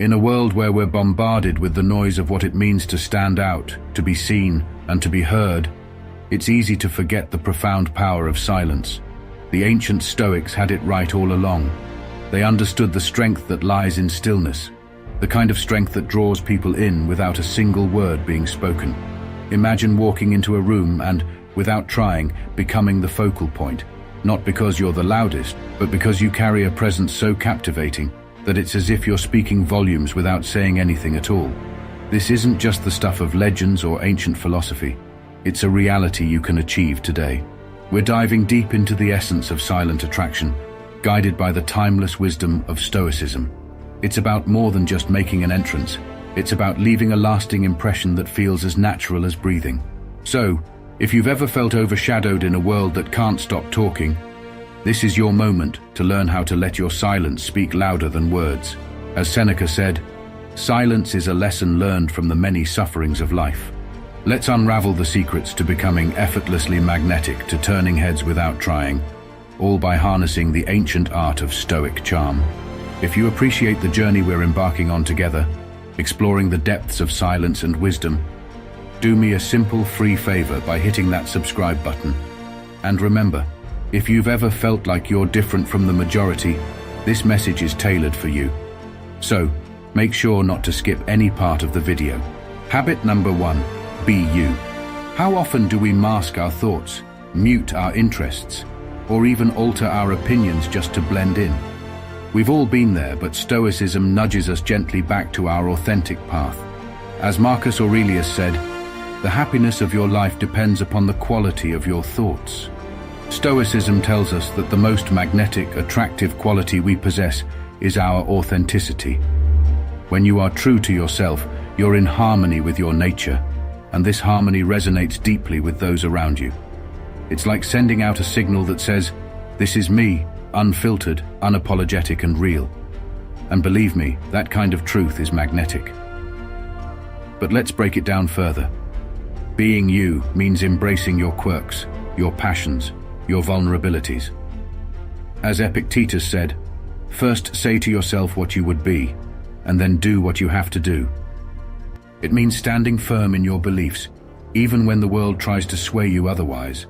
In a world where we're bombarded with the noise of what it means to stand out, to be seen, and to be heard, it's easy to forget the profound power of silence. The ancient Stoics had it right all along. They understood the strength that lies in stillness, the kind of strength that draws people in without a single word being spoken. Imagine walking into a room and, without trying, becoming the focal point, not because you're the loudest, but because you carry a presence so captivating that it's as if you're speaking volumes without saying anything at all. This isn't just the stuff of legends or ancient philosophy. It's a reality you can achieve today. We're diving deep into the essence of silent attraction, guided by the timeless wisdom of Stoicism. It's about more than just making an entrance. It's about leaving a lasting impression that feels as natural as breathing. So, if you've ever felt overshadowed in a world that can't stop talking, this is your moment to learn how to let your silence speak louder than words. As Seneca said, silence is a lesson learned from the many sufferings of life. Let's unravel the secrets to becoming effortlessly magnetic, to turning heads without trying, all by harnessing the ancient art of Stoic charm. If you appreciate the journey we're embarking on together, exploring the depths of silence and wisdom, do me a simple, free favor by hitting that subscribe button. And remember, if you've ever felt like you're different from the majority, this message is tailored for you. So, make sure not to skip any part of the video. Habit number 1, be you. How often do we mask our thoughts, mute our interests, or even alter our opinions just to blend in? We've all been there, but Stoicism nudges us gently back to our authentic path. As Marcus Aurelius said, the happiness of your life depends upon the quality of your thoughts. Stoicism tells us that the most magnetic, attractive quality we possess is our authenticity. When you are true to yourself, you're in harmony with your nature, and this harmony resonates deeply with those around you. It's like sending out a signal that says, "This is me, unfiltered, unapologetic, and real." And believe me, that kind of truth is magnetic. But let's break it down further. Being you means embracing your quirks, your passions, your vulnerabilities. As Epictetus said, first say to yourself what you would be, and then do what you have to do. It means standing firm in your beliefs, even when the world tries to sway you otherwise.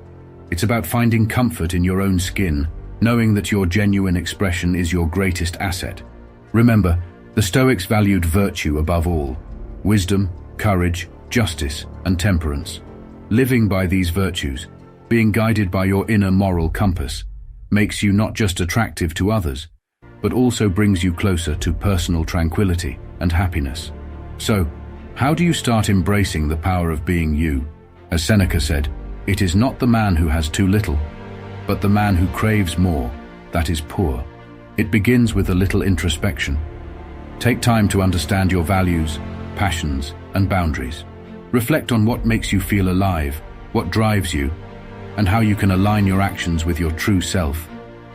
It's about finding comfort in your own skin, knowing that your genuine expression is your greatest asset. Remember, the Stoics valued virtue above all: wisdom, courage, justice, and temperance. Living by these virtues, being guided by your inner moral compass, makes you not just attractive to others, but also brings you closer to personal tranquility and happiness. So, how do you start embracing the power of being you? As Seneca said, it is not the man who has too little, but the man who craves more, that is poor. It begins with a little introspection. Take time to understand your values, passions, and boundaries. Reflect on what makes you feel alive, what drives you, and how you can align your actions with your true self.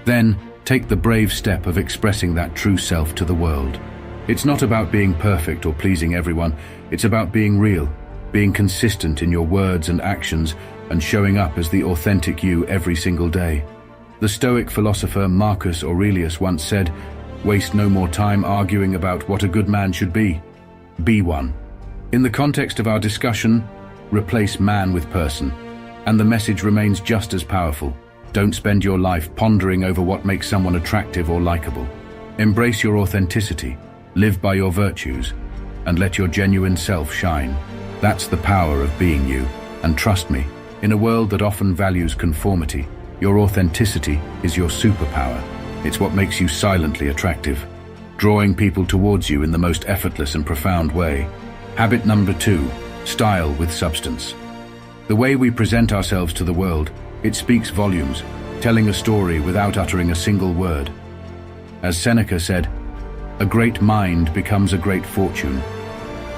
Then, take the brave step of expressing that true self to the world. It's not about being perfect or pleasing everyone. It's about being real, being consistent in your words and actions, and showing up as the authentic you every single day. The Stoic philosopher Marcus Aurelius once said, "Waste no more time arguing about what a good man should be. Be one." In the context of our discussion, replace man with person, and the message remains just as powerful. Don't spend your life pondering over what makes someone attractive or likable. Embrace your authenticity, live by your virtues, and let your genuine self shine. That's the power of being you. And trust me, in a world that often values conformity, your authenticity is your superpower. It's what makes you silently attractive, drawing people towards you in the most effortless and profound way. Habit number 2, style with substance. The way we present ourselves to the world, it speaks volumes, telling a story without uttering a single word. As Seneca said, "A great mind becomes a great fortune."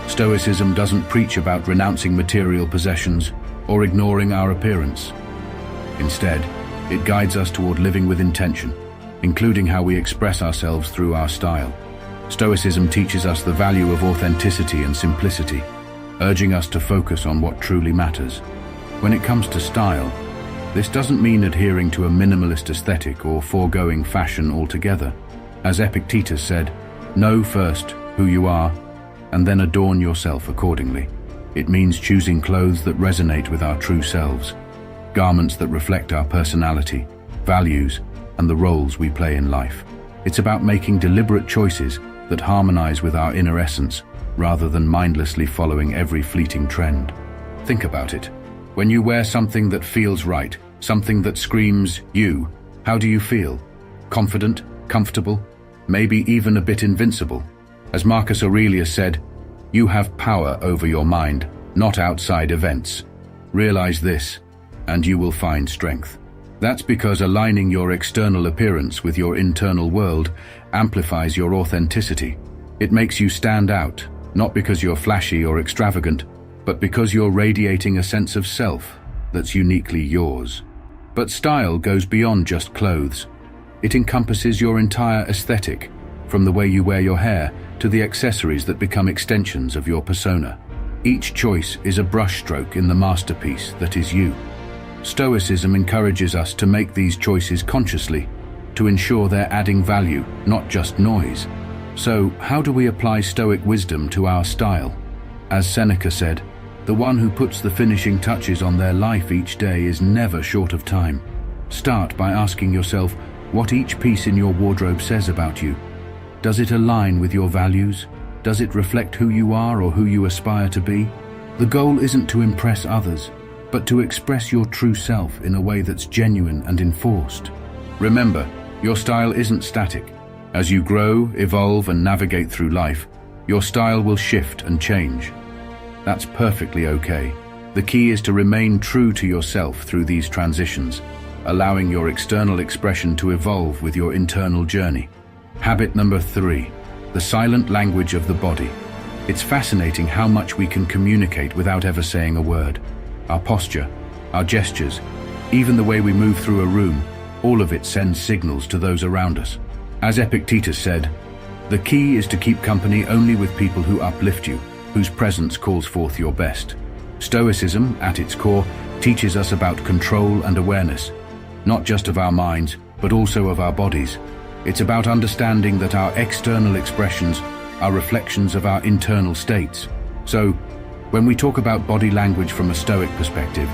Stoicism doesn't preach about renouncing material possessions or ignoring our appearance. Instead, it guides us toward living with intention, including how we express ourselves through our style. Stoicism teaches us the value of authenticity and simplicity, urging us to focus on what truly matters. When it comes to style, this doesn't mean adhering to a minimalist aesthetic or foregoing fashion altogether. As Epictetus said, "Know first who you are, and then adorn yourself accordingly. It means choosing clothes that resonate with our true selves, garments that reflect our personality, values, and the roles we play in life. It's about making deliberate choices that harmonize with our inner essence, rather than mindlessly following every fleeting trend. Think about it. When you wear something that feels right, something that screams you, how do you feel? Confident, comfortable, maybe even a bit invincible. As Marcus Aurelius said, you have power over your mind, not outside events. Realize this, and you will find strength. That's because aligning your external appearance with your internal world amplifies your authenticity. It makes you stand out, not because you're flashy or extravagant, but because you're radiating a sense of self that's uniquely yours. But style goes beyond just clothes. It encompasses your entire aesthetic, from the way you wear your hair to the accessories that become extensions of your persona. Each choice is a brushstroke in the masterpiece that is you. Stoicism encourages us to make these choices consciously, to ensure they're adding value, not just noise. So, how do we apply Stoic wisdom to our style? As Seneca said, the one who puts the finishing touches on their life each day is never short of time. Start by asking yourself what each piece in your wardrobe says about you. Does it align with your values? Does it reflect who you are or who you aspire to be? The goal isn't to impress others, but to express your true self in a way that's genuine and enforced. Remember, your style isn't static. As you grow, evolve, and navigate through life, your style will shift and change. That's perfectly okay. The key is to remain true to yourself through these transitions, allowing your external expression to evolve with your internal journey. Habit number 3, the silent language of the body. It's fascinating how much we can communicate without ever saying a word. Our posture, our gestures, even the way we move through a room, all of it sends signals to those around us. As Epictetus said, the key is to keep company only with people who uplift you, whose presence calls forth your best. Stoicism, at its core, teaches us about control and awareness, not just of our minds, but also of our bodies. It's about understanding that our external expressions are reflections of our internal states. So, when we talk about body language from a Stoic perspective,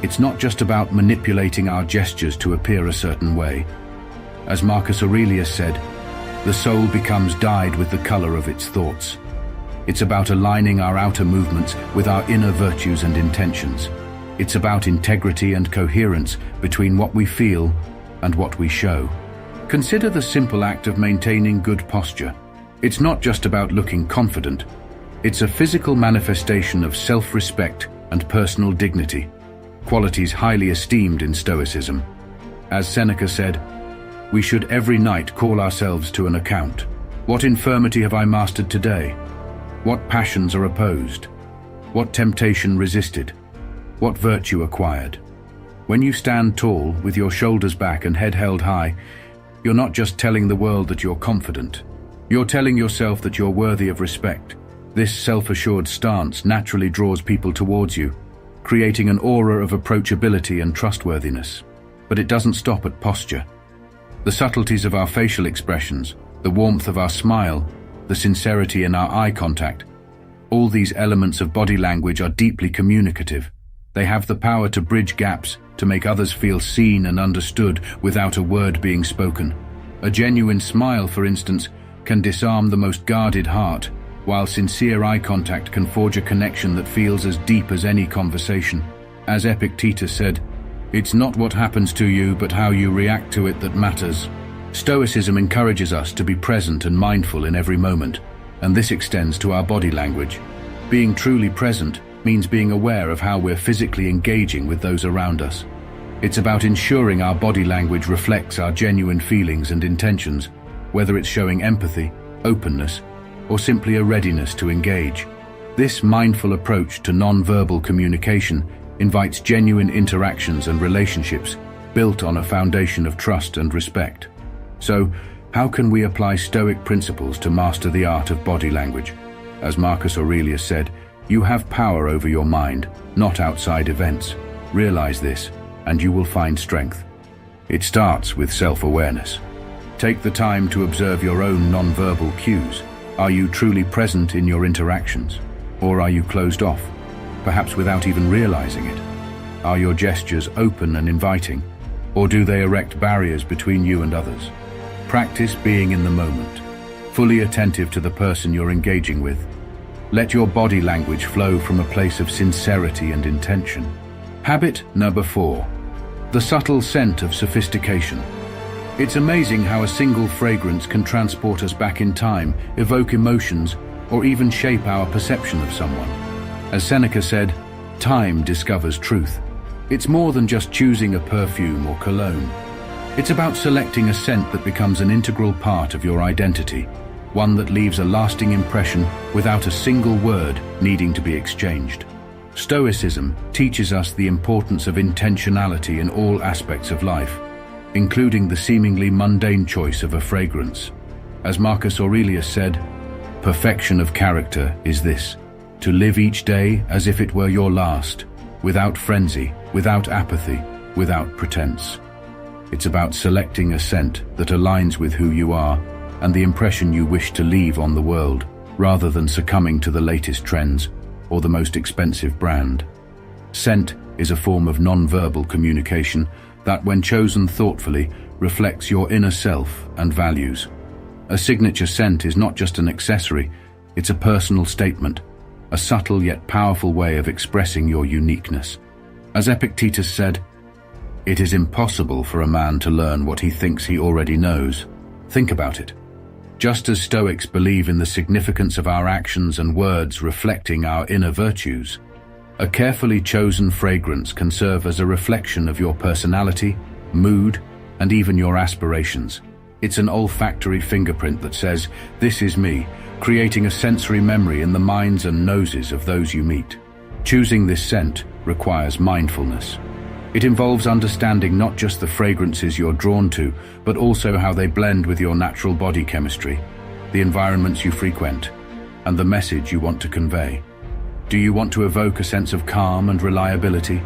it's not just about manipulating our gestures to appear a certain way. As Marcus Aurelius said, the soul becomes dyed with the color of its thoughts. It's about aligning our outer movements with our inner virtues and intentions. It's about integrity and coherence between what we feel and what we show. Consider the simple act of maintaining good posture. It's not just about looking confident. It's a physical manifestation of self-respect and personal dignity, qualities highly esteemed in Stoicism. As Seneca said, we should every night call ourselves to an account. What infirmity have I mastered today? What passions are opposed? What temptation resisted? What virtue acquired? When you stand tall, with your shoulders back and head held high, you're not just telling the world that you're confident. You're telling yourself that you're worthy of respect. This self-assured stance naturally draws people towards you, creating an aura of approachability and trustworthiness. But it doesn't stop at posture. The subtleties of our facial expressions, the warmth of our smile, the sincerity in our eye contact, all these elements of body language are deeply communicative. They have the power to bridge gaps, to make others feel seen and understood without a word being spoken. A genuine smile, for instance, can disarm the most guarded heart, while sincere eye contact can forge a connection that feels as deep as any conversation. As Epictetus said, it's not what happens to you, but how you react to it that matters. Stoicism encourages us to be present and mindful in every moment, and this extends to our body language. Being truly present means being aware of how we're physically engaging with those around us. It's about ensuring our body language reflects our genuine feelings and intentions, whether it's showing empathy, openness, or simply a readiness to engage. This mindful approach to non-verbal communication invites genuine interactions and relationships built on a foundation of trust and respect. So, how can we apply Stoic principles to master the art of body language? As Marcus Aurelius said, you have power over your mind, not outside events. Realize this, and you will find strength. It starts with self-awareness. Take the time to observe your own non-verbal cues. Are you truly present in your interactions? Or are you closed off, perhaps without even realizing it? Are your gestures open and inviting, or do they erect barriers between you and others? Practice being in the moment, fully attentive to the person you're engaging with. Let your body language flow from a place of sincerity and intention. Habit number 4, the subtle scent of sophistication. It's amazing how a single fragrance can transport us back in time, evoke emotions, or even shape our perception of someone. As Seneca said, time discovers truth. It's more than just choosing a perfume or cologne. It's about selecting a scent that becomes an integral part of your identity, one that leaves a lasting impression without a single word needing to be exchanged. Stoicism teaches us the importance of intentionality in all aspects of life, including the seemingly mundane choice of a fragrance. As Marcus Aurelius said, "Perfection of character is this, to live each day as if it were your last, without frenzy, without apathy, without pretense." It's about selecting a scent that aligns with who you are and the impression you wish to leave on the world, rather than succumbing to the latest trends or the most expensive brand. Scent is a form of non-verbal communication that, when chosen thoughtfully, reflects your inner self and values. A signature scent is not just an accessory, it's a personal statement, a subtle yet powerful way of expressing your uniqueness. As Epictetus said, "It is impossible for a man to learn what he thinks he already knows." Think about it. Just as Stoics believe in the significance of our actions and words reflecting our inner virtues, a carefully chosen fragrance can serve as a reflection of your personality, mood, and even your aspirations. It's an olfactory fingerprint that says, "This is me," creating a sensory memory in the minds and noses of those you meet. Choosing this scent requires mindfulness. It involves understanding not just the fragrances you're drawn to, but also how they blend with your natural body chemistry, the environments you frequent, and the message you want to convey. Do you want to evoke a sense of calm and reliability?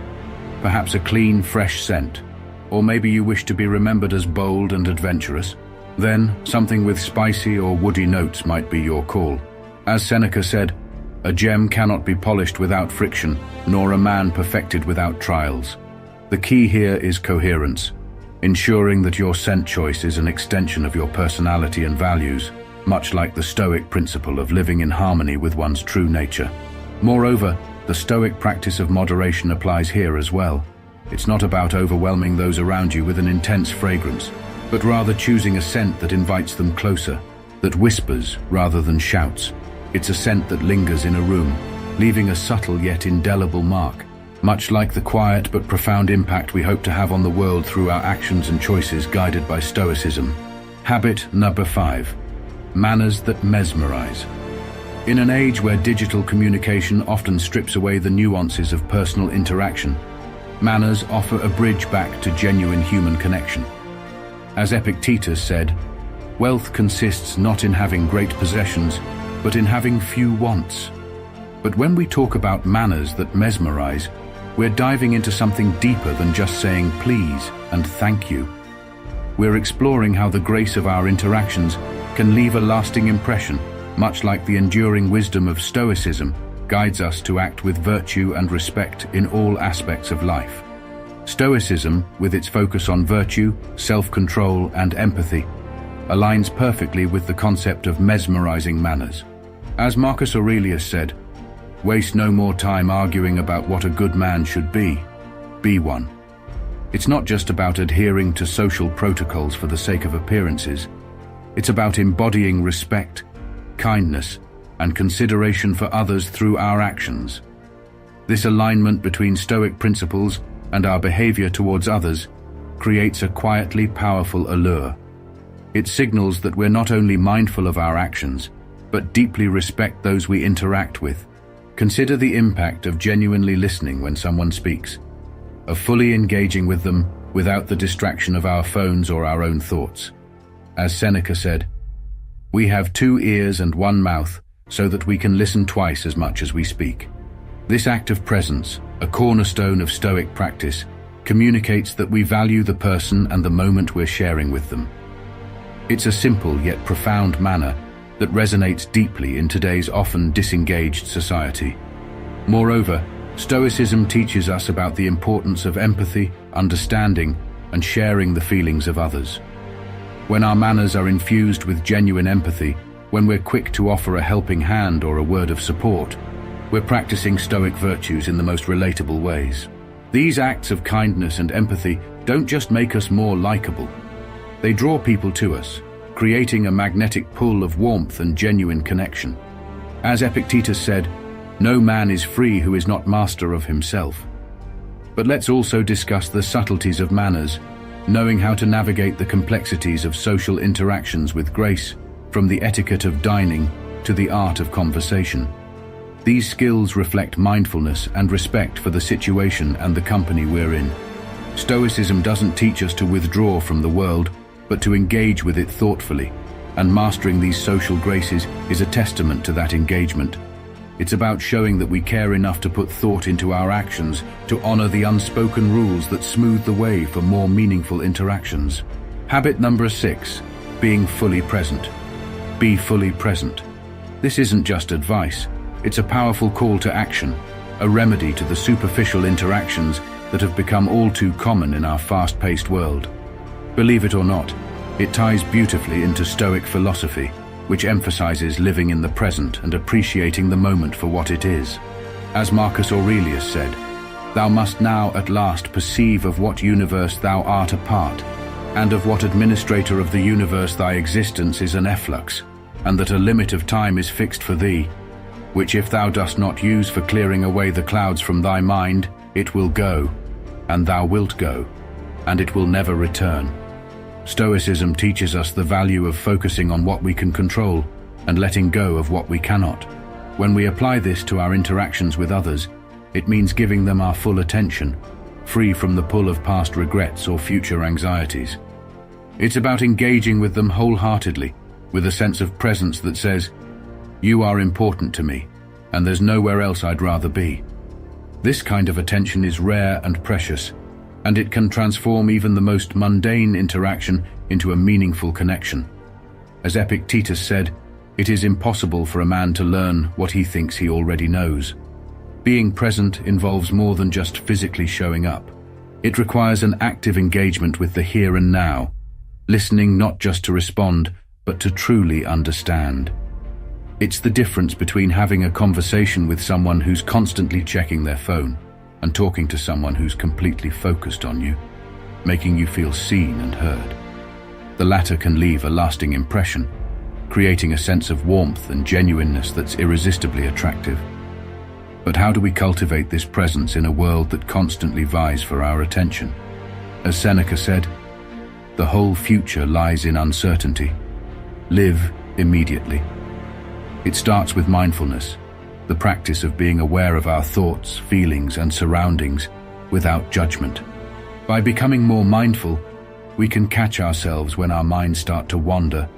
Perhaps a clean, fresh scent? Or maybe you wish to be remembered as bold and adventurous? Then, something with spicy or woody notes might be your call. As Seneca said, "A gem cannot be polished without friction, nor a man perfected without trials." The key here is coherence, ensuring that your scent choice is an extension of your personality and values, much like the Stoic principle of living in harmony with one's true nature. Moreover, the Stoic practice of moderation applies here as well. It's not about overwhelming those around you with an intense fragrance, but rather choosing a scent that invites them closer, that whispers rather than shouts. It's a scent that lingers in a room, leaving a subtle yet indelible mark, much like the quiet but profound impact we hope to have on the world through our actions and choices guided by Stoicism. Habit number 5, manners that mesmerize. In an age where digital communication often strips away the nuances of personal interaction, manners offer a bridge back to genuine human connection. As Epictetus said, "Wealth consists not in having great possessions, but in having few wants." But when we talk about manners that mesmerize, we're diving into something deeper than just saying please and thank you. We're exploring how the grace of our interactions can leave a lasting impression, much like the enduring wisdom of Stoicism guides us to act with virtue and respect in all aspects of life. Stoicism, with its focus on virtue, self-control, and empathy, aligns perfectly with the concept of mesmerizing manners. As Marcus Aurelius said, "Waste no more time arguing about what a good man should be. Be one." It's not just about adhering to social protocols for the sake of appearances. It's about embodying respect, kindness, and consideration for others through our actions. This alignment between Stoic principles and our behavior towards others creates a quietly powerful allure. It signals that we're not only mindful of our actions, but deeply respect those we interact with. Consider the impact of genuinely listening when someone speaks, of fully engaging with them without the distraction of our phones or our own thoughts. As Seneca said, "We have 2 ears and 1 mouth so that we can listen twice as much as we speak." This act of presence, a cornerstone of Stoic practice, communicates that we value the person and the moment we're sharing with them. It's a simple yet profound manner that resonates deeply in today's often disengaged society. Moreover, Stoicism teaches us about the importance of empathy, understanding, and sharing the feelings of others. When our manners are infused with genuine empathy, when we're quick to offer a helping hand or a word of support, we're practicing Stoic virtues in the most relatable ways. These acts of kindness and empathy don't just make us more likable. They draw people to us, creating a magnetic pull of warmth and genuine connection. As Epictetus said, "No man is free who is not master of himself." But let's also discuss the subtleties of manners, knowing how to navigate the complexities of social interactions with grace, from the etiquette of dining to the art of conversation. These skills reflect mindfulness and respect for the situation and the company we're in. Stoicism doesn't teach us to withdraw from the world, but to engage with it thoughtfully, and mastering these social graces is a testament to that engagement. It's about showing that we care enough to put thought into our actions, to honor the unspoken rules that smooth the way for more meaningful interactions. Habit number 6, being fully present. Be fully present. This isn't just advice, it's a powerful call to action, a remedy to the superficial interactions that have become all too common in our fast-paced world. Believe it or not, it ties beautifully into Stoic philosophy, which emphasizes living in the present and appreciating the moment for what it is. As Marcus Aurelius said, "Thou must now at last perceive of what universe thou art a part, and of what administrator of the universe thy existence is an efflux, and that a limit of time is fixed for thee, which if thou dost not use for clearing away the clouds from thy mind, it will go, and thou wilt go, and it will never return." Stoicism teaches us the value of focusing on what we can control and letting go of what we cannot. When we apply this to our interactions with others, it means giving them our full attention, free from the pull of past regrets or future anxieties. It's about engaging with them wholeheartedly, with a sense of presence that says, "You are important to me, and there's nowhere else I'd rather be." This kind of attention is rare and precious, and it can transform even the most mundane interaction into a meaningful connection. As Epictetus said, "It is impossible for a man to learn what he thinks he already knows." Being present involves more than just physically showing up. It requires an active engagement with the here and now, listening not just to respond, but to truly understand. It's the difference between having a conversation with someone who's constantly checking their phone and talking to someone who's completely focused on you, making you feel seen and heard. The latter can leave a lasting impression, creating a sense of warmth and genuineness that's irresistibly attractive. But how do we cultivate this presence in a world that constantly vies for our attention? As Seneca said, "The whole future lies in uncertainty. Live immediately." It starts with mindfulness, the practice of being aware of our thoughts, feelings, and surroundings without judgment. By becoming more mindful, we can catch ourselves when our minds start to wander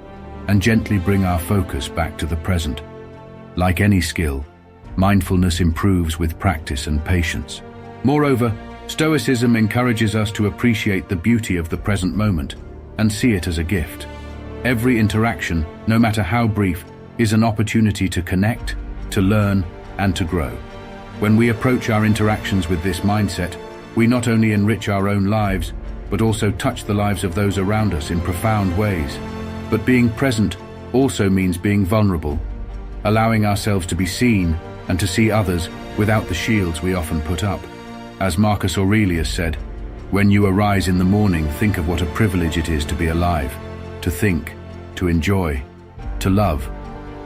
and gently bring our focus back to the present. Like any skill, mindfulness improves with practice and patience. Moreover, Stoicism encourages us to appreciate the beauty of the present moment and see it as a gift. Every interaction, no matter how brief, is an opportunity to connect, to learn, and to grow. When we approach our interactions with this mindset, we not only enrich our own lives, but also touch the lives of those around us in profound ways. But being present also means being vulnerable, allowing ourselves to be seen and to see others without the shields we often put up. As Marcus Aurelius said, "When you arise in the morning, think of what a privilege it is to be alive, to think, to enjoy, to love."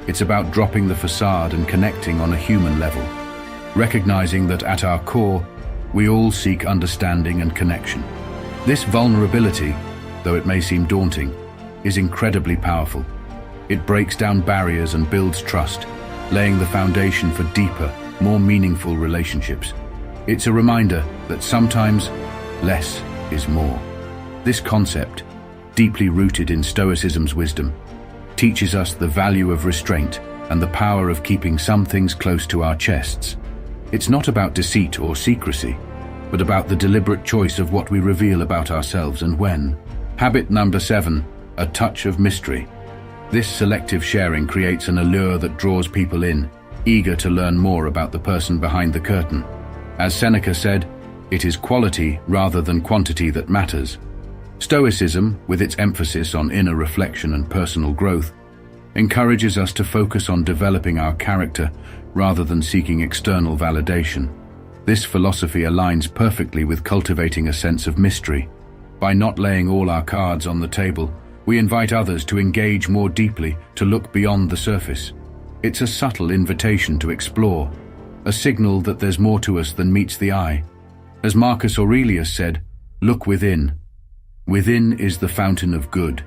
It's about dropping the facade and connecting on a human level, recognizing that at our core, we all seek understanding and connection. This vulnerability, though it may seem daunting, is incredibly powerful. It breaks down barriers and builds trust, laying the foundation for deeper, more meaningful relationships. It's a reminder that sometimes less is more. This concept, deeply rooted in Stoicism's wisdom, teaches us the value of restraint and the power of keeping some things close to our chests. It's not about deceit or secrecy, but about the deliberate choice of what we reveal about ourselves and when. Habit number 7, a touch of mystery. This selective sharing creates an allure that draws people in, eager to learn more about the person behind the curtain. As Seneca said, it is quality rather than quantity that matters. Stoicism, with its emphasis on inner reflection and personal growth, encourages us to focus on developing our character rather than seeking external validation. This philosophy aligns perfectly with cultivating a sense of mystery. By not laying all our cards on the table, we invite others to engage more deeply, to look beyond the surface. It's a subtle invitation to explore, a signal that there's more to us than meets the eye. As Marcus Aurelius said, "Look within. Within is the fountain of good,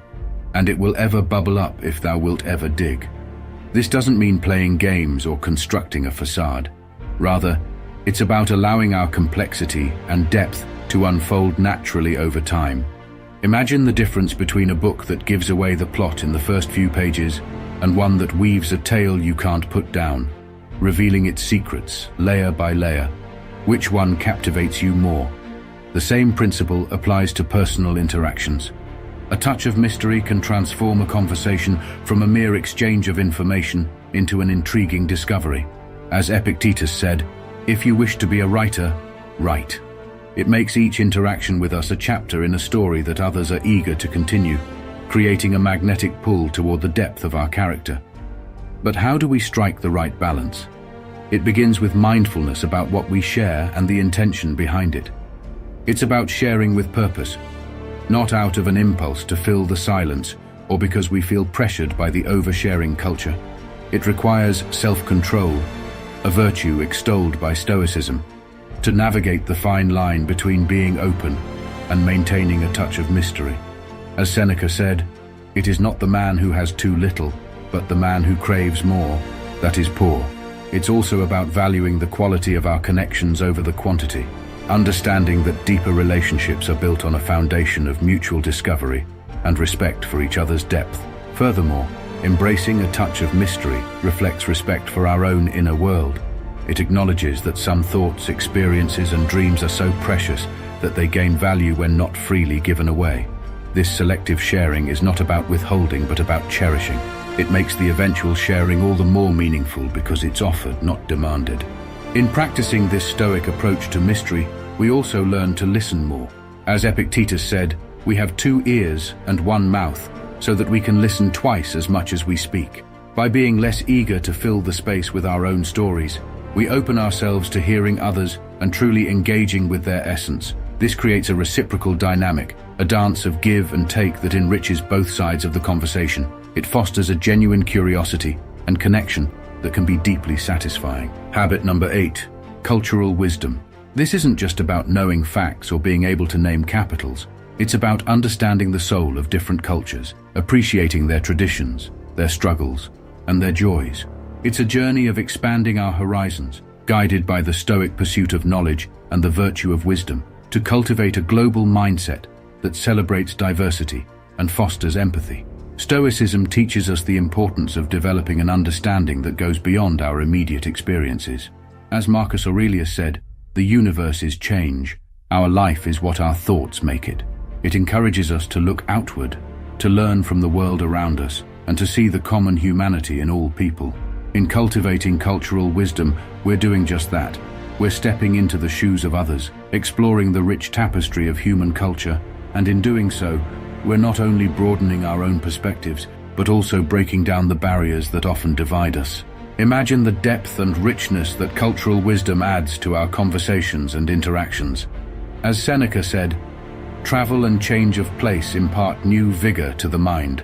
and it will ever bubble up if thou wilt ever dig." This doesn't mean playing games or constructing a facade. Rather, it's about allowing our complexity and depth to unfold naturally over time. Imagine the difference between a book that gives away the plot in the first few pages and one that weaves a tale you can't put down, revealing its secrets layer by layer. Which one captivates you more? The same principle applies to personal interactions. A touch of mystery can transform a conversation from a mere exchange of information into an intriguing discovery. As Epictetus said, "If you wish to be a writer, write." It makes each interaction with us a chapter in a story that others are eager to continue, creating a magnetic pull toward the depth of our character. But how do we strike the right balance? It begins with mindfulness about what we share and the intention behind it. It's about sharing with purpose, not out of an impulse to fill the silence or because we feel pressured by the oversharing culture. It requires self-control, a virtue extolled by Stoicism, to navigate the fine line between being open and maintaining a touch of mystery. As Seneca said, "It is not the man who has too little, but the man who craves more, that is poor." It's also about valuing the quality of our connections over the quantity, understanding that deeper relationships are built on a foundation of mutual discovery and respect for each other's depth. Furthermore, embracing a touch of mystery reflects respect for our own inner world. It acknowledges that some thoughts, experiences, and dreams are so precious that they gain value when not freely given away. This selective sharing is not about withholding, but about cherishing. It makes the eventual sharing all the more meaningful because it's offered, not demanded. In practicing this Stoic approach to mystery, we also learn to listen more. As Epictetus said, "We have 2 ears and 1 mouth, so that we can listen twice as much as we speak." By being less eager to fill the space with our own stories, we open ourselves to hearing others and truly engaging with their essence. This creates a reciprocal dynamic, a dance of give and take that enriches both sides of the conversation. It fosters a genuine curiosity and connection that can be deeply satisfying. Habit number 8, cultural wisdom. This isn't just about knowing facts or being able to name capitals. It's about understanding the soul of different cultures, appreciating their traditions, their struggles, and their joys. It's a journey of expanding our horizons, guided by the Stoic pursuit of knowledge and the virtue of wisdom, to cultivate a global mindset that celebrates diversity and fosters empathy. Stoicism teaches us the importance of developing an understanding that goes beyond our immediate experiences. As Marcus Aurelius said, "The universe is change. Our life is what our thoughts make it." It encourages us to look outward, to learn from the world around us, and to see the common humanity in all people. In cultivating cultural wisdom, we're doing just that. We're stepping into the shoes of others, exploring the rich tapestry of human culture, and in doing so, we're not only broadening our own perspectives, but also breaking down the barriers that often divide us. Imagine the depth and richness that cultural wisdom adds to our conversations and interactions. As Seneca said, "Travel and change of place impart new vigor to the mind."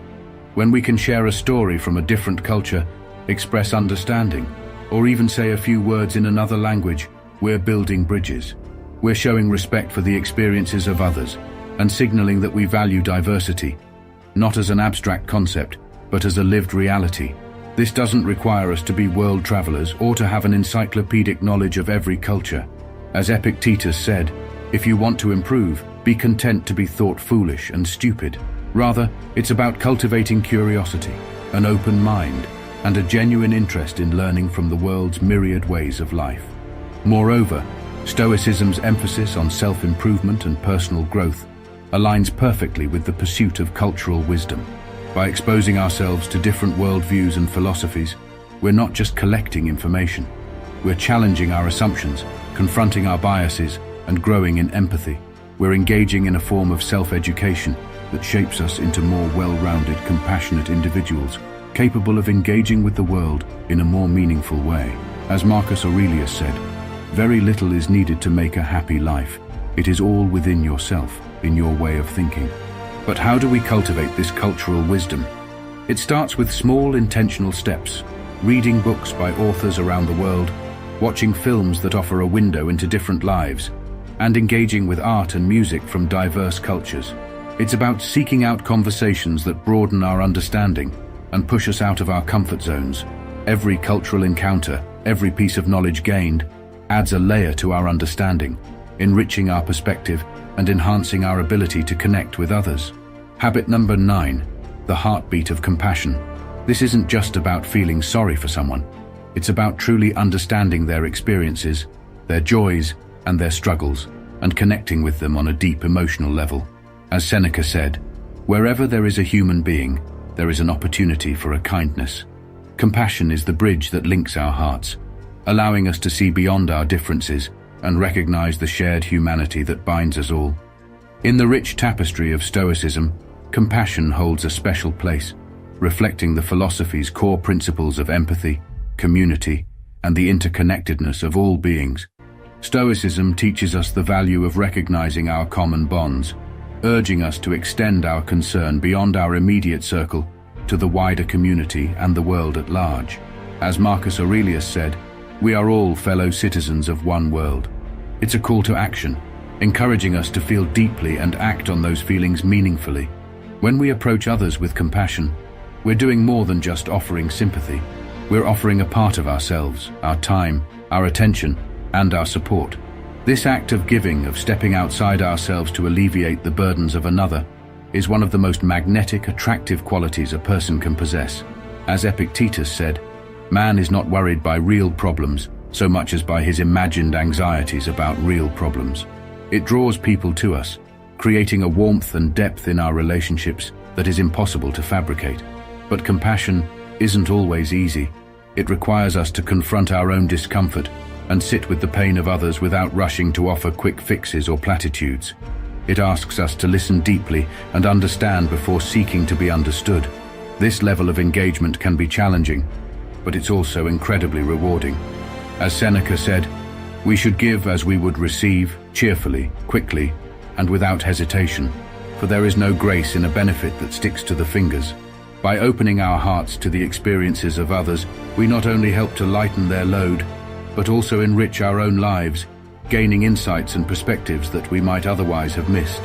When we can share a story from a different culture, express understanding, or even say a few words in another language, we're building bridges. We're showing respect for the experiences of others and signaling that we value diversity, not as an abstract concept, but as a lived reality. This doesn't require us to be world travelers or to have an encyclopedic knowledge of every culture. As Epictetus said, "If you want to improve, be content to be thought foolish and stupid." Rather, it's about cultivating curiosity, an open mind, and a genuine interest in learning from the world's myriad ways of life. Moreover, Stoicism's emphasis on self-improvement and personal growth aligns perfectly with the pursuit of cultural wisdom. By exposing ourselves to different worldviews and philosophies, we're not just collecting information. We're challenging our assumptions, confronting our biases, and growing in empathy. We're engaging in a form of self-education that shapes us into more well-rounded, compassionate individuals, capable of engaging with the world in a more meaningful way. As Marcus Aurelius said, "Very little is needed to make a happy life. It is all within yourself, in your way of thinking." But how do we cultivate this cultural wisdom? It starts with small, intentional steps, reading books by authors around the world, watching films that offer a window into different lives, and engaging with art and music from diverse cultures. It's about seeking out conversations that broaden our understanding and push us out of our comfort zones. Every cultural encounter, every piece of knowledge gained, adds a layer to our understanding, enriching our perspective and enhancing our ability to connect with others. Habit number 9, the heartbeat of compassion. This isn't just about feeling sorry for someone. It's about truly understanding their experiences, their joys, and their struggles, and connecting with them on a deep emotional level. As Seneca said, "Wherever there is a human being, there is an opportunity for a kindness." Compassion is the bridge that links our hearts, allowing us to see beyond our differences and recognize the shared humanity that binds us all. In the rich tapestry of Stoicism, compassion holds a special place, reflecting the philosophy's core principles of empathy, community, and the interconnectedness of all beings. Stoicism teaches us the value of recognizing our common bonds, urging us to extend our concern beyond our immediate circle to the wider community and the world at large. As Marcus Aurelius said, "We are all fellow citizens of one world." It's a call to action, encouraging us to feel deeply and act on those feelings meaningfully. When we approach others with compassion, we're doing more than just offering sympathy. We're offering a part of ourselves, our time, our attention, and our support. This act of giving, of stepping outside ourselves to alleviate the burdens of another, is one of the most magnetic, attractive qualities a person can possess. As Epictetus said, "Man is not worried by real problems so much as by his imagined anxieties about real problems." It draws people to us, creating a warmth and depth in our relationships that is impossible to fabricate. But compassion isn't always easy. It requires us to confront our own discomfort and sit with the pain of others without rushing to offer quick fixes or platitudes. It asks us to listen deeply and understand before seeking to be understood. This level of engagement can be challenging, but it's also incredibly rewarding. As Seneca said, "We should give as we would receive, cheerfully, quickly, and without hesitation, for there is no grace in a benefit that sticks to the fingers." By opening our hearts to the experiences of others, we not only help to lighten their load, but also enrich our own lives, gaining insights and perspectives that we might otherwise have missed.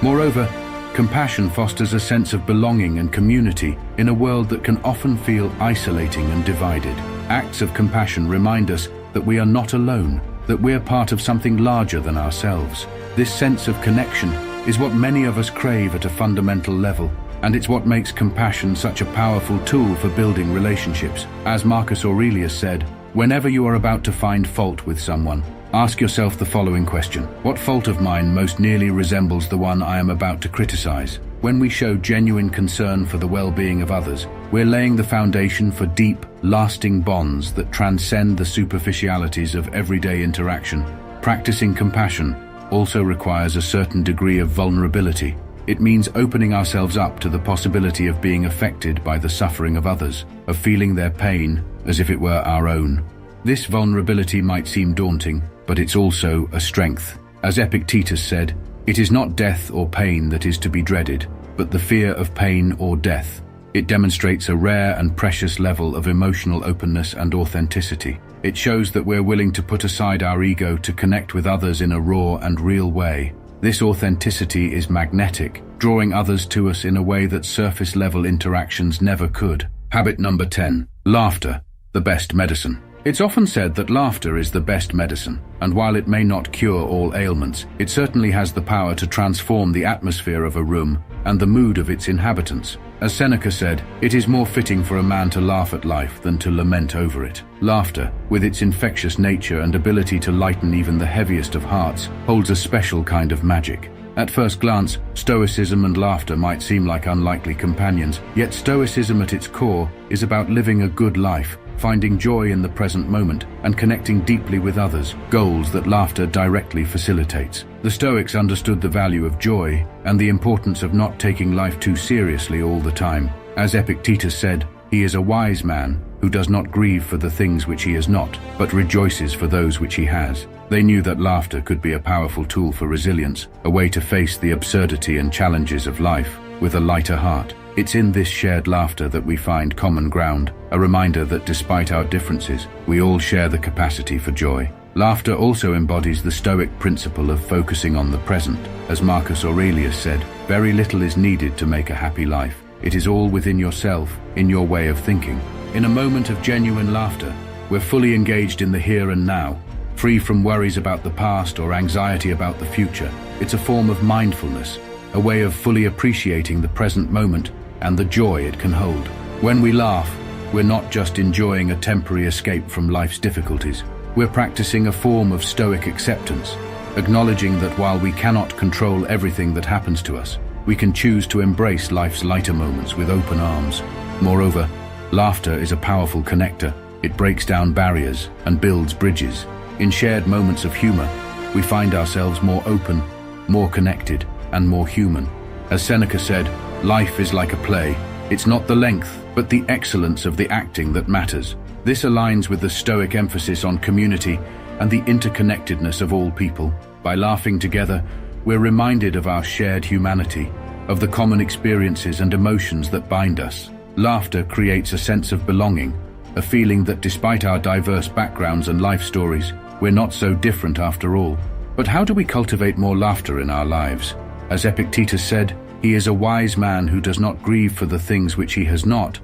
Moreover, compassion fosters a sense of belonging and community in a world that can often feel isolating and divided. Acts of compassion remind us that we are not alone, that we are part of something larger than ourselves. This sense of connection is what many of us crave at a fundamental level, and it's what makes compassion such a powerful tool for building relationships. As Marcus Aurelius said, "Whenever you are about to find fault with someone, ask yourself the following question: what fault of mine most nearly resembles the one I am about to criticize?" When we show genuine concern for the well-being of others, we're laying the foundation for deep, lasting bonds that transcend the superficialities of everyday interaction. Practicing compassion also requires a certain degree of vulnerability. It means opening ourselves up to the possibility of being affected by the suffering of others, of feeling their pain as if it were our own. This vulnerability might seem daunting, but it's also a strength. As Epictetus said, "It is not death or pain that is to be dreaded, but the fear of pain or death." It demonstrates a rare and precious level of emotional openness and authenticity. It shows that we're willing to put aside our ego to connect with others in a raw and real way. This authenticity is magnetic, drawing others to us in a way that surface-level interactions never could. Habit number 10. Laughter, the best medicine. It's often said that laughter is the best medicine, and while it may not cure all ailments, it certainly has the power to transform the atmosphere of a room and the mood of its inhabitants. As Seneca said, "It is more fitting for a man to laugh at life than to lament over it." Laughter, with its infectious nature and ability to lighten even the heaviest of hearts, holds a special kind of magic. At first glance, Stoicism and laughter might seem like unlikely companions, yet Stoicism at its core is about living a good life, finding joy in the present moment, and connecting deeply with others, goals that laughter directly facilitates. The Stoics understood the value of joy and the importance of not taking life too seriously all the time. As Epictetus said, "He is a wise man who does not grieve for the things which he is not, but rejoices for those which he has." They knew that laughter could be a powerful tool for resilience, a way to face the absurdity and challenges of life with a lighter heart. It's in this shared laughter that we find common ground, a reminder that despite our differences, we all share the capacity for joy. Laughter also embodies the Stoic principle of focusing on the present. As Marcus Aurelius said, "Very little is needed to make a happy life. It is all within yourself, in your way of thinking." In a moment of genuine laughter, we're fully engaged in the here and now, free from worries about the past or anxiety about the future. It's a form of mindfulness, a way of fully appreciating the present moment and the joy it can hold. When we laugh, we're not just enjoying a temporary escape from life's difficulties. We're practicing a form of Stoic acceptance, acknowledging that while we cannot control everything that happens to us, we can choose to embrace life's lighter moments with open arms. Moreover, laughter is a powerful connector. It breaks down barriers and builds bridges. In shared moments of humor, we find ourselves more open, more connected, and more human. As Seneca said, "Life is like a play. It's not the length, but the excellence of the acting that matters." This aligns with the Stoic emphasis on community and the interconnectedness of all people. By laughing together, we're reminded of our shared humanity, of the common experiences and emotions that bind us. Laughter creates a sense of belonging, a feeling that despite our diverse backgrounds and life stories, we're not so different after all. But how do we cultivate more laughter in our lives? As Epictetus said, "He is a wise man who does not grieve for the things which he has not,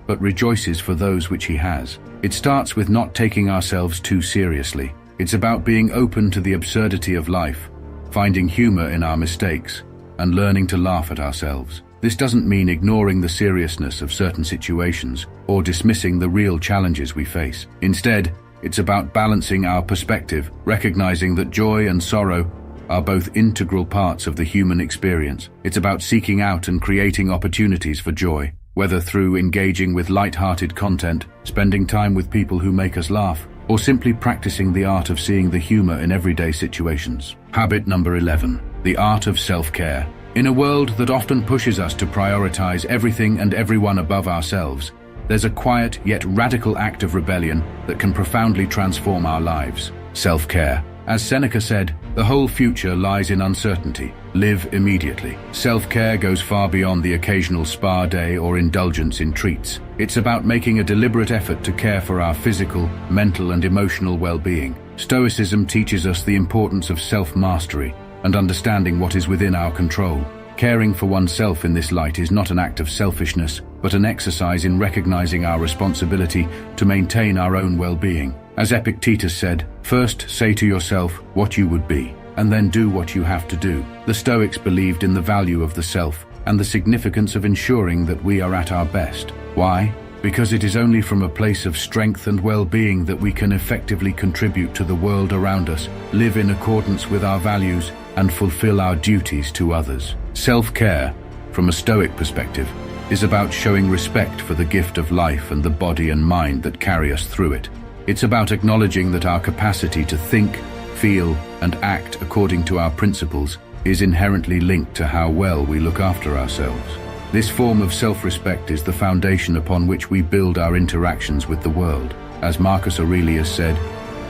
but rejoices for those which he has." It starts with not taking ourselves too seriously. It's about being open to the absurdity of life, finding humor in our mistakes, and learning to laugh at ourselves. This doesn't mean ignoring the seriousness of certain situations or dismissing the real challenges we face. Instead, it's about balancing our perspective, recognizing that joy and sorrow are both integral parts of the human experience. It's about seeking out and creating opportunities for joy, whether through engaging with light-hearted content, spending time with people who make us laugh, or simply practicing the art of seeing the humor in everyday situations. Habit number 11, the art of self-care. In a world that often pushes us to prioritize everything and everyone above ourselves, there's a quiet yet radical act of rebellion that can profoundly transform our lives: self-care. As Seneca said, "The whole future lies in uncertainty. Live immediately." Self-care goes far beyond the occasional spa day or indulgence in treats. It's about making a deliberate effort to care for our physical, mental, and emotional well-being. Stoicism teaches us the importance of self-mastery and understanding what is within our control. Caring for oneself in this light is not an act of selfishness, but an exercise in recognizing our responsibility to maintain our own well-being. As Epictetus said, "First say to yourself what you would be, and then do what you have to do." The Stoics believed in the value of the self and the significance of ensuring that we are at our best. Why? Because it is only from a place of strength and well-being that we can effectively contribute to the world around us, live in accordance with our values, and fulfill our duties to others. Self-care, from a Stoic perspective, is about showing respect for the gift of life and the body and mind that carry us through it. It's about acknowledging that our capacity to think, feel, and act according to our principles is inherently linked to how well we look after ourselves. This form of self-respect is the foundation upon which we build our interactions with the world. As Marcus Aurelius said,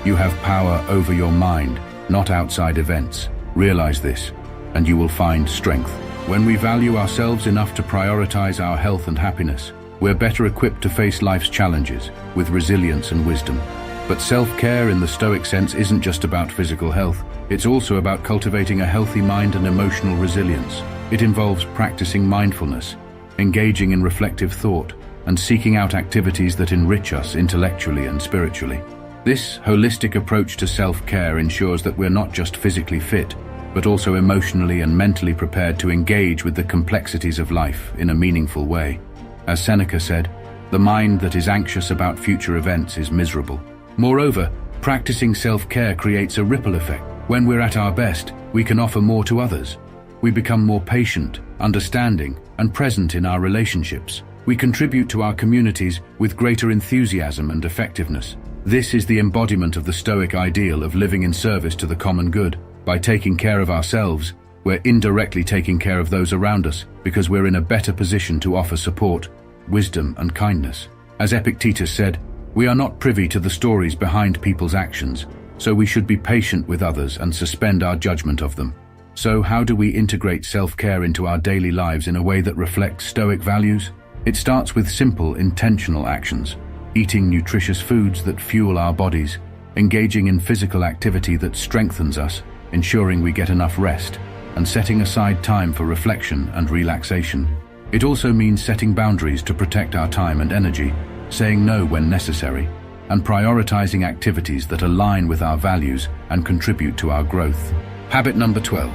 "You have power over your mind, not outside events. Realize this, and you will find strength." When we value ourselves enough to prioritize our health and happiness, we're better equipped to face life's challenges with resilience and wisdom. But self-care in the Stoic sense isn't just about physical health. It's also about cultivating a healthy mind and emotional resilience. It involves practicing mindfulness, engaging in reflective thought, and seeking out activities that enrich us intellectually and spiritually. This holistic approach to self-care ensures that we're not just physically fit, but also emotionally and mentally prepared to engage with the complexities of life in a meaningful way. As Seneca said, "The mind that is anxious about future events is miserable." Moreover, practicing self-care creates a ripple effect. When we're at our best, we can offer more to others. We become more patient, understanding, and present in our relationships. We contribute to our communities with greater enthusiasm and effectiveness. This is the embodiment of the Stoic ideal of living in service to the common good. By taking care of ourselves, we're indirectly taking care of those around us because we're in a better position to offer support, wisdom, and kindness. As Epictetus said, we are not privy to the stories behind people's actions, so we should be patient with others and suspend our judgment of them. So how do we integrate self-care into our daily lives in a way that reflects Stoic values? It starts with simple, intentional actions. Eating nutritious foods that fuel our bodies, engaging in physical activity that strengthens us, ensuring we get enough rest, and setting aside time for reflection and relaxation. It also means setting boundaries to protect our time and energy, saying no when necessary, and prioritizing activities that align with our values and contribute to our growth. Habit number 12.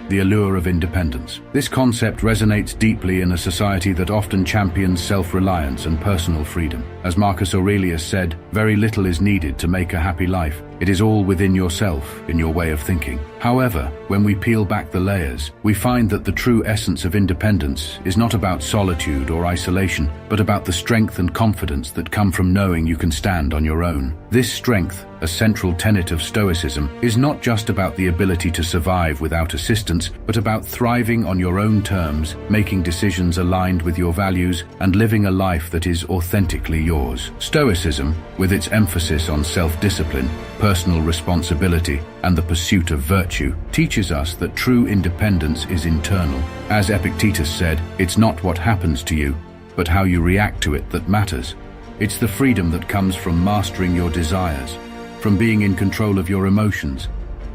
The allure of independence. This concept resonates deeply in a society that often champions self-reliance and personal freedom. As Marcus Aurelius said, very little is needed to make a happy life. It is all within yourself, in your way of thinking. However, when we peel back the layers, we find that the true essence of independence is not about solitude or isolation, but about the strength and confidence that come from knowing you can stand on your own. This strength, a central tenet of Stoicism, is not just about the ability to survive without assistance, but about thriving on your own terms, making decisions aligned with your values, and living a life that is authentically yours. Stoicism, with its emphasis on self-discipline, personal responsibility, and the pursuit of virtue, teaches us that true independence is internal. As Epictetus said, it's not what happens to you, but how you react to it that matters. It's the freedom that comes from mastering your desires, from being in control of your emotions,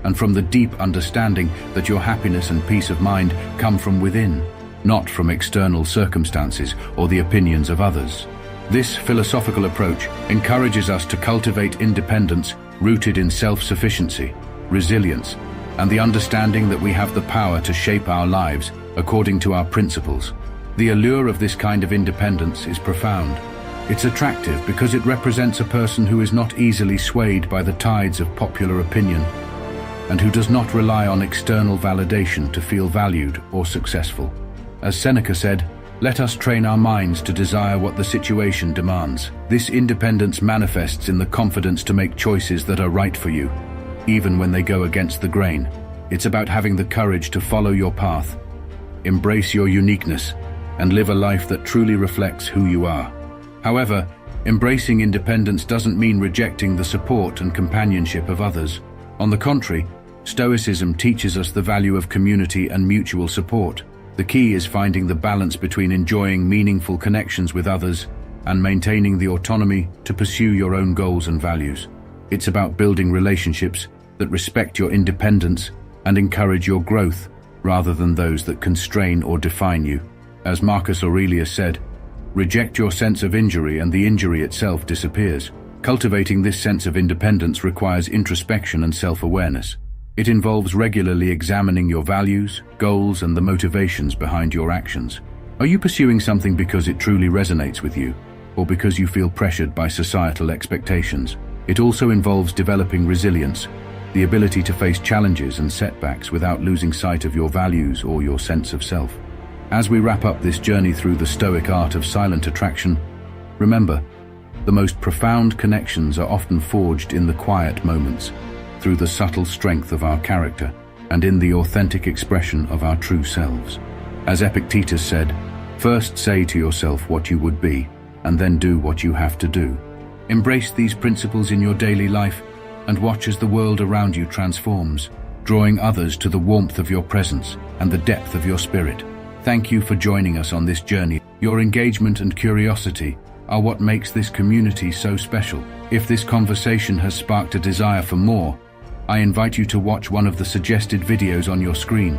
and from the deep understanding that your happiness and peace of mind come from within, not from external circumstances or the opinions of others. This philosophical approach encourages us to cultivate independence rooted in self-sufficiency, resilience, and the understanding that we have the power to shape our lives according to our principles. The allure of this kind of independence is profound. It's attractive because it represents a person who is not easily swayed by the tides of popular opinion and who does not rely on external validation to feel valued or successful. As Seneca said, "Let us train our minds to desire what the situation demands." This independence manifests in the confidence to make choices that are right for you, even when they go against the grain. It's about having the courage to follow your path, embrace your uniqueness, and live a life that truly reflects who you are. However, embracing independence doesn't mean rejecting the support and companionship of others. On the contrary, Stoicism teaches us the value of community and mutual support. The key is finding the balance between enjoying meaningful connections with others and maintaining the autonomy to pursue your own goals and values. It's about building relationships that respect your independence and encourage your growth, rather than those that constrain or define you. As Marcus Aurelius said, "Reject your sense of injury and the injury itself disappears." Cultivating this sense of independence requires introspection and self-awareness. It involves regularly examining your values, goals, and the motivations behind your actions. Are you pursuing something because it truly resonates with you, or because you feel pressured by societal expectations? It also involves developing resilience, the ability to face challenges and setbacks without losing sight of your values or your sense of self. As we wrap up this journey through the Stoic art of silent attraction, remember, the most profound connections are often forged in the quiet moments, through the subtle strength of our character, and in the authentic expression of our true selves. As Epictetus said, "First say to yourself what you would be, and then do what you have to do." Embrace these principles in your daily life, and watch as the world around you transforms, drawing others to the warmth of your presence and the depth of your spirit. Thank you for joining us on this journey. Your engagement and curiosity are what makes this community so special. If this conversation has sparked a desire for more, I invite you to watch one of the suggested videos on your screen.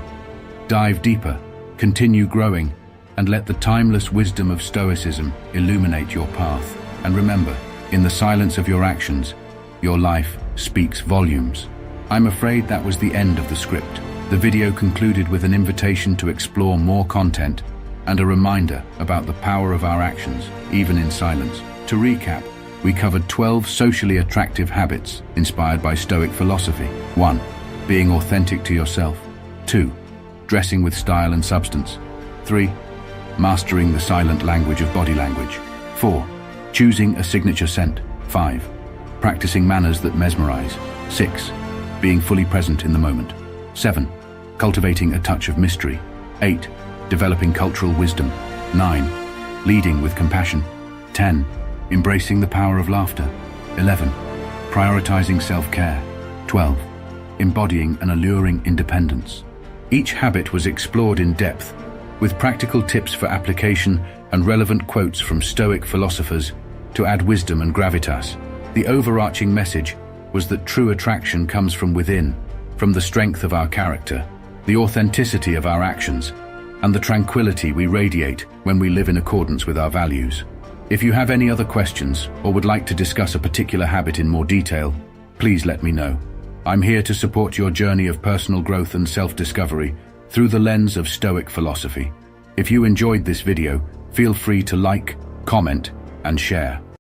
Dive deeper, continue growing, and let the timeless wisdom of Stoicism illuminate your path. And remember, in the silence of your actions, your life speaks volumes. I'm afraid that was the end of the script. The video concluded with an invitation to explore more content and a reminder about the power of our actions, even in silence. To recap, we covered 12 socially attractive habits inspired by Stoic philosophy. 1. Being authentic to yourself. 2. dressing with style and substance. 3. Mastering the silent language of body language. 4. Choosing a signature scent. 5. Practicing manners that mesmerize. 6. Being fully present in the moment. 7. Cultivating a touch of mystery. 8. Developing cultural wisdom. 9. Leading with compassion. 10. Embracing the power of laughter. 11. Prioritizing self-care. 12. Embodying an alluring independence. Each habit was explored in depth, with practical tips for application and relevant quotes from Stoic philosophers to add wisdom and gravitas. The overarching message was that true attraction comes from within, from the strength of our character, the authenticity of our actions, and the tranquility we radiate when we live in accordance with our values. If you have any other questions or would like to discuss a particular habit in more detail, please let me know. I'm here to support your journey of personal growth and self-discovery through the lens of Stoic philosophy. If you enjoyed this video, feel free to like, comment, and share.